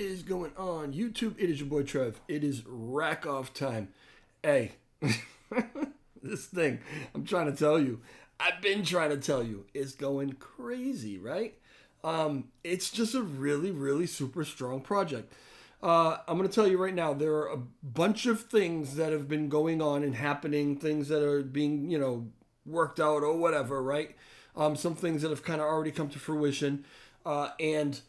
Is going on YouTube? It is your boy Trev. It is RAKOFF time. Hey, this thing, I'm trying to tell you, I've been trying to tell you, it's going crazy, right? It's just a really super strong project. I'm going to tell you right now, there are a bunch of things that have been going on and happening, things that are being, worked out or whatever, right? Some things that have kind of already come to fruition, and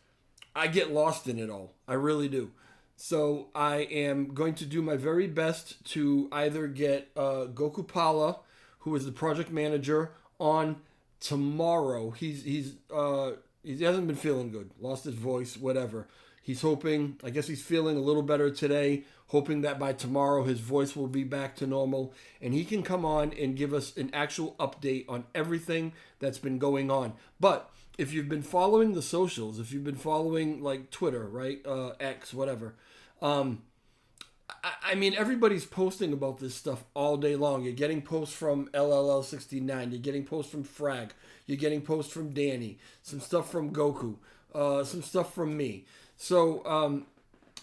I get lost in it all. I really do. So I am going to do my very best to either get Goku Pala, who is the project manager, on tomorrow. He hasn't been feeling good. Lost his voice, whatever. He's hoping, I guess he's feeling a little better today, hoping that by tomorrow his voice will be back to normal and he can come on and give us an actual update on everything that's been going on. But if you've been following the socials, if you've been following like Twitter, right, X, whatever, I mean, everybody's posting about this stuff all day long. You're getting posts from LLL69, you're getting posts from Frag, you're getting posts from Danny, some stuff from Goku, some stuff from me. So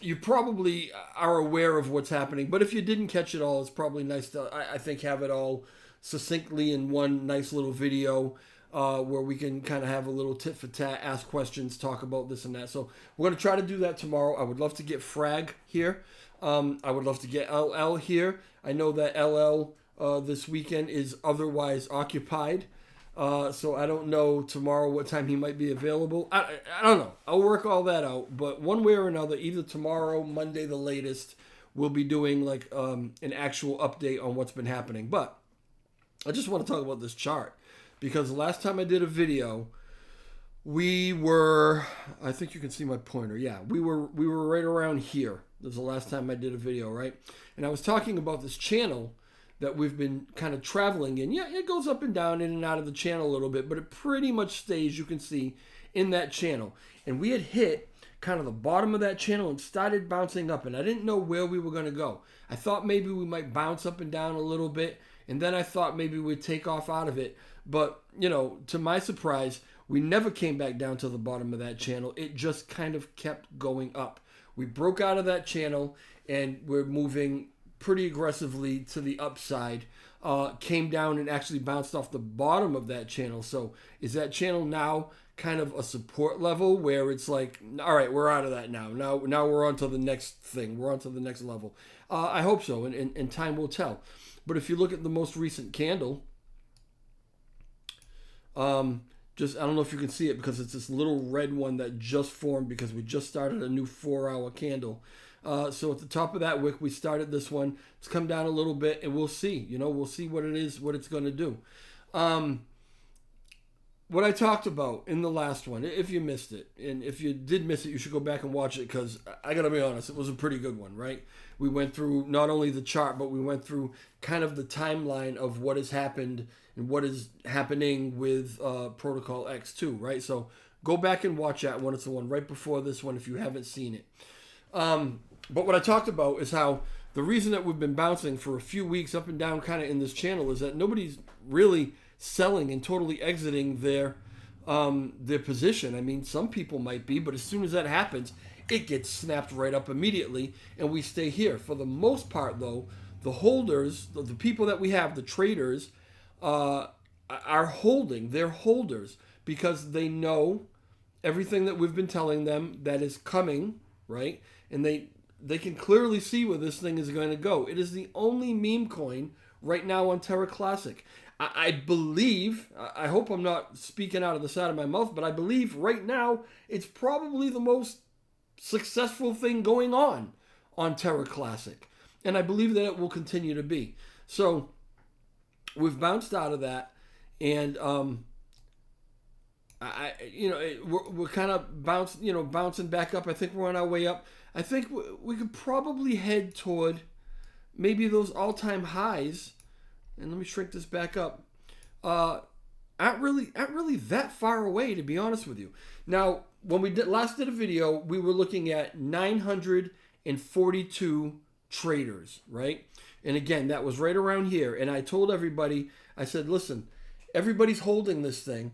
you probably are aware of what's happening, but if you didn't catch it all, it's probably nice to, I think, have it all succinctly in one nice little video where we can kind of have a little tit for tat, ask questions, talk about this and that. So we're going to try to do that tomorrow. I would love to get Frag here. I would love to get LL here. I know that LL this weekend is otherwise occupied. So I don't know tomorrow what time he might be available. I don't know. I'll work all that out. But one way or another, either tomorrow, Monday the latest, we'll be doing like an actual update on what's been happening. But I just want to talk about this chart. Because the last time I did a video, we were, I think you can see my pointer. Yeah, we were right around here. This is the last time I did a video, right? And I was talking about this channel that we've been kind of traveling in. Yeah, it goes up and down, in and out of the channel a little bit, but it pretty much stays, you can see, in that channel. And we had hit kind of the bottom of that channel and started bouncing up, and I didn't know where we were going to go. I thought maybe we might bounce up and down a little bit, and then I thought maybe we'd take off out of it. But, to my surprise, we never came back down to the bottom of that channel. It just kind of kept going up. We broke out of that channel, and we're moving pretty aggressively to the upside. Came down and actually bounced off the bottom of that channel. So is that channel now kind of a support level where it's like, all right, we're out of that now. Now we're on to the next thing. We're on to the next level. I hope so, and time will tell. But if you look at the most recent candle, I don't know if you can see it because it's this little red one that just formed because we just started a new 4-hour candle. So at the top of that wick, we started this one. It's come down a little bit, and we'll see. We'll see what it is, what it's going to do. What I talked about in the last one, if you missed it, and if you did miss it, you should go back and watch it because I got to be honest, it was a pretty good one, right? We went through not only the chart, but we went through kind of the timeline of what has happened and what is happening with Protocol X2, right? So go back and watch that one. It's the one right before this one if you haven't seen it. But what I talked about is how the reason that we've been bouncing for a few weeks up and down kind of in this channel is that nobody's really selling and totally exiting their position. I mean, some people might be, but as soon as that happens, it gets snapped right up immediately, and we stay here. For the most part, though, the holders, the people that we have, the traders, are holding. They're holders because they know everything that we've been telling them that is coming, right? And they can clearly see where this thing is going to go. It is the only meme coin right now on Terra Classic. I believe, I hope I'm not speaking out of the side of my mouth, but I believe right now it's probably the most successful thing going on Terra Classic. And I believe that it will continue to be. So we've bounced out of that, and we're kind of bouncing back up. I think we're on our way up. I think we could probably head toward maybe those all-time highs. And let me shrink this back up. Aren't really that far away, to be honest with you. Now, when we last did a video, we were looking at 942 traders, right? And again, that was right around here. And I told everybody, I said, listen, everybody's holding this thing.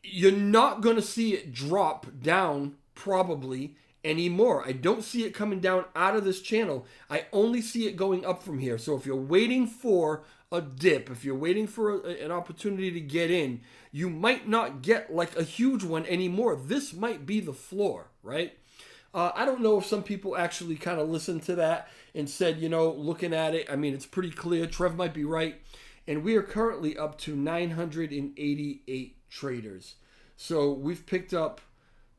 You're not going to see it drop down probably anymore. I don't see it coming down out of this channel. I only see it going up from here. So if you're waiting for a dip, if you're waiting for an opportunity to get in, you might not get like a huge one anymore. This might be the floor, right? I don't know if some people actually kind of listened to that and said, looking at it, I mean, it's pretty clear. Trev might be right. And we are currently up to 988 traders. So we've picked up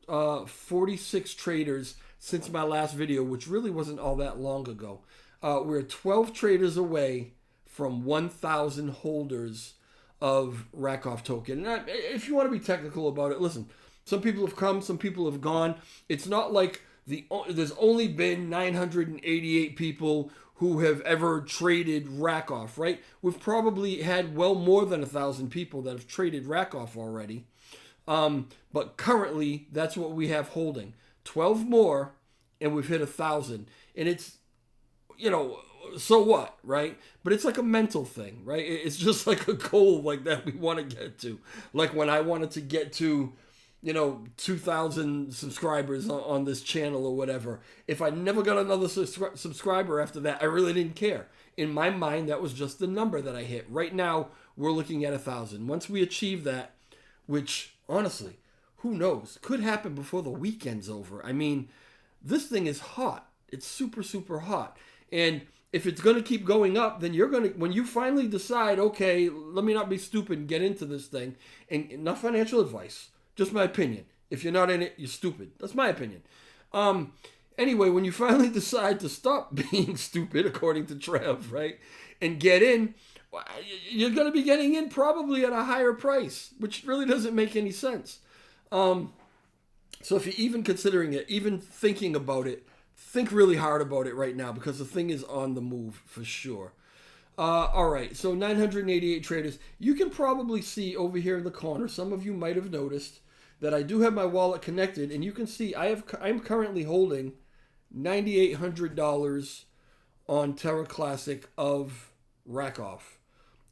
46 traders since my last video, which really wasn't all that long ago. We're 12 traders away from 1,000 holders of RAKOFF token. And if you want to be technical about it, listen, some people have come, some people have gone. It's not like there's only been 988 people who have ever traded RAKOFF, right? We've probably had well more than 1,000 people that have traded RAKOFF already. But currently, that's what we have holding. 12 more, and we've hit 1,000. And it's, so what, right? But it's like a mental thing, right? It's just like a goal like that we want to get to. Like when I wanted to get to, 2,000 subscribers on this channel or whatever. If I never got another subscriber after that, I really didn't care. In my mind, that was just the number that I hit. Right now, we're looking at 1,000. Once we achieve that, which honestly, who knows? Could happen before the weekend's over. I mean, this thing is hot. It's super, super hot. And if it's going to keep going up, then when you finally decide, okay, let me not be stupid and get into this thing, and not financial advice, just my opinion. If you're not in it, you're stupid. That's my opinion. Anyway, when you finally decide to stop being stupid, according to Trev, right, and get in, you're going to be getting in probably at a higher price, which really doesn't make any sense. So if you're even considering it, even thinking about it, think really hard about it right now, because the thing is on the move for sure. All right, so 988 traders. You can probably see over here in the corner, some of you might have noticed that I do have my wallet connected, and you can see I'm currently holding $9,800 on Terra Classic of RAKOFF.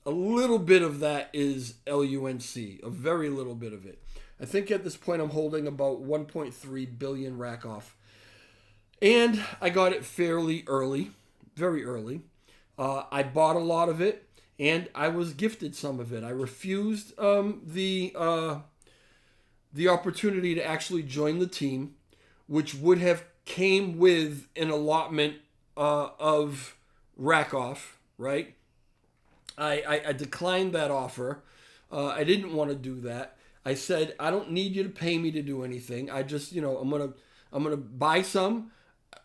A little bit of that is LUNC, a very little bit of it. I think at this point I'm holding about 1.3 billion RAKOFF. And I got it fairly early, very early. I bought a lot of it, and I was gifted some of it. I refused the opportunity to actually join the team, which would have came with an allotment of RAKOFF, right? I declined that offer. I didn't want to do that. I said, I don't need you to pay me to do anything. I just, I'm gonna buy some,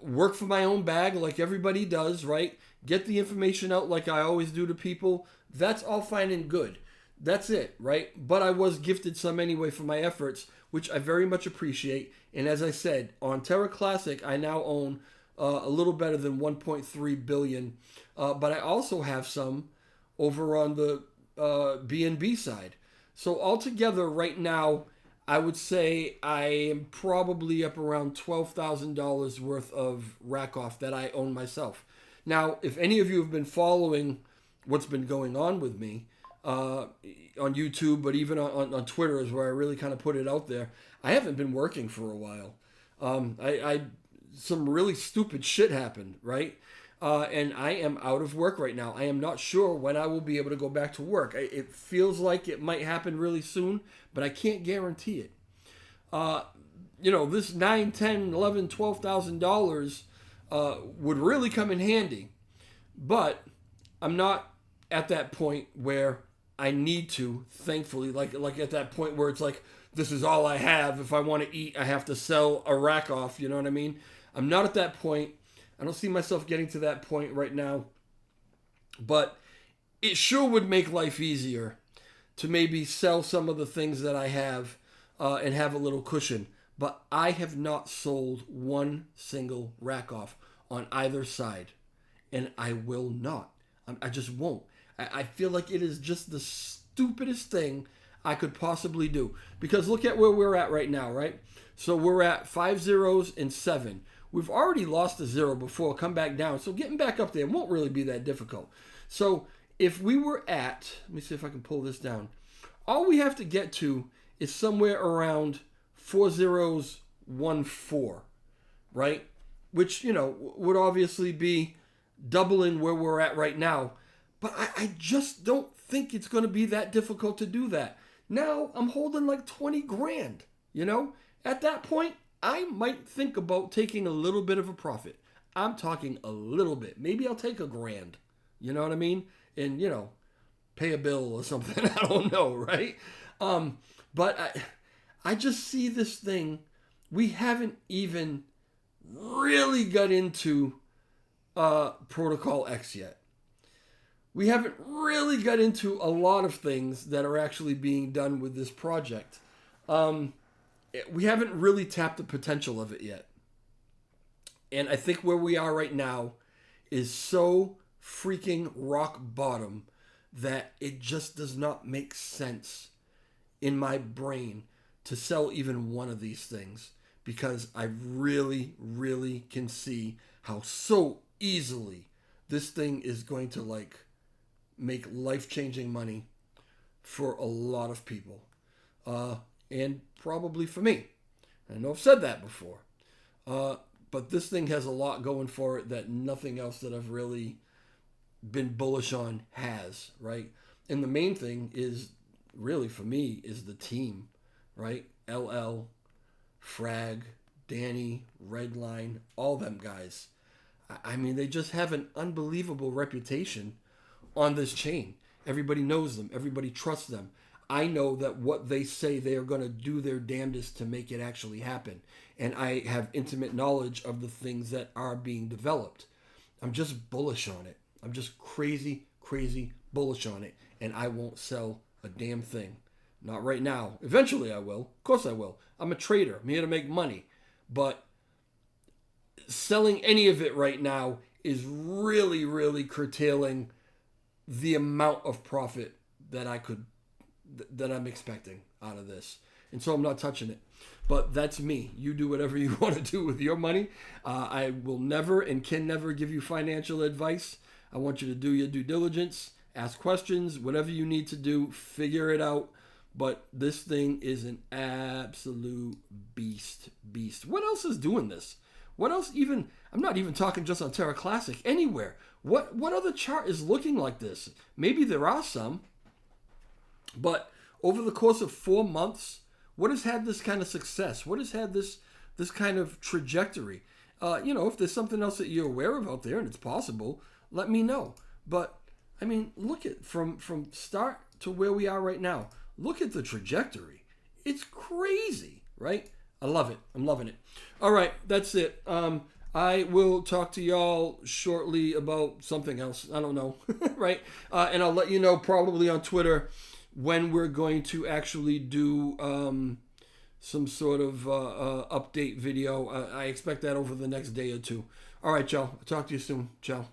work for my own bag like everybody does, right? Get the information out like I always do to people. That's all fine and good. That's it, right? But I was gifted some anyway for my efforts, which I very much appreciate. And as I said, on Terra Classic, I now own a little better than 1.3 billion. But I also have some over on the BNB side. So altogether right now, I would say I am probably up around $12,000 worth of RAKOFF that I own myself. Now, if any of you have been following what's been going on with me on YouTube, but even on Twitter is where I really kind of put it out there, I haven't been working for a while. Some really stupid shit happened, right? And I am out of work right now. I am not sure when I will be able to go back to work. It feels like it might happen really soon, but I can't guarantee it. This $9, $10, $11, $12,000 would really come in handy, but I'm not at that point where I need to, thankfully, like at that point where it's like, this is all I have. If I want to eat, I have to sell a RAKOFF, you know what I mean? I'm not at that point. I don't see myself getting to that point right now, but it sure would make life easier to maybe sell some of the things that I have and have a little cushion. But I have not sold one single RAKOFF on either side, and I will not. I just won't. I feel like it is just the stupidest thing I could possibly do, because look at where we're at right now, right? So we're at 5 zeros and 7. We've already lost a 0 before, come back down. So getting back up there won't really be that difficult. So if we were at, let me see if I can pull this down. All we have to get to is somewhere around 4 zeros, 1 4. right? Which, would obviously be doubling where we're at right now. But I just don't think it's going to be that difficult to do that. Now I'm holding like 20 grand, At that point, I might think about taking a little bit of a profit. I'm talking a little bit. Maybe I'll take $1,000. You know what I mean? And, pay a bill or something. I don't know, right? But I just see this thing. We haven't even really got into Protocol X yet. We haven't really got into a lot of things that are actually being done with this project. We haven't really tapped the potential of it yet. And I think where we are right now is so freaking rock bottom that it just does not make sense in my brain to sell even one of these things, because I really, really can see how so easily this thing is going to make life-changing money for a lot of people. And probably for me. I know I've said that before. But this thing has a lot going for it that nothing else that I've really been bullish on has, right? And the main thing is, really for me, is the team, right? LL, Frag, Danny, Redline, all them guys. I mean, they just have an unbelievable reputation on this chain. Everybody knows them. Everybody trusts them. I know that what they say, they are going to do their damnedest to make it actually happen. And I have intimate knowledge of the things that are being developed. I'm just bullish on it. I'm just crazy, crazy bullish on it. And I won't sell a damn thing. Not right now. Eventually I will. Of course I will. I'm a trader. I'm here to make money. But selling any of it right now is really, really curtailing the amount of profit that I'm expecting out of this. And so I'm not touching it. But that's me. You do whatever you want to do with your money. I will never and can never give you financial advice. I want you to do your due diligence, ask questions, whatever you need to do, figure it out. But this thing is an absolute beast. What else is doing this? What else even, I'm not even talking just on Terra Classic, anywhere. What other chart is looking like this? Maybe there are some. But over the course of 4 months, what has had this kind of success? What has had this kind of trajectory? If there's something else that you're aware of out there, and it's possible, let me know. But, I mean, look at from start to where we are right now. Look at the trajectory. It's crazy, right? I love it. I'm loving it. All right, that's it. I will talk to y'all shortly about something else. I don't know, right? And I'll let you know probably on Twitter when we're going to actually do some sort of update video. I expect that over the next day or two. All right, y'all. I'll talk to you soon. Ciao.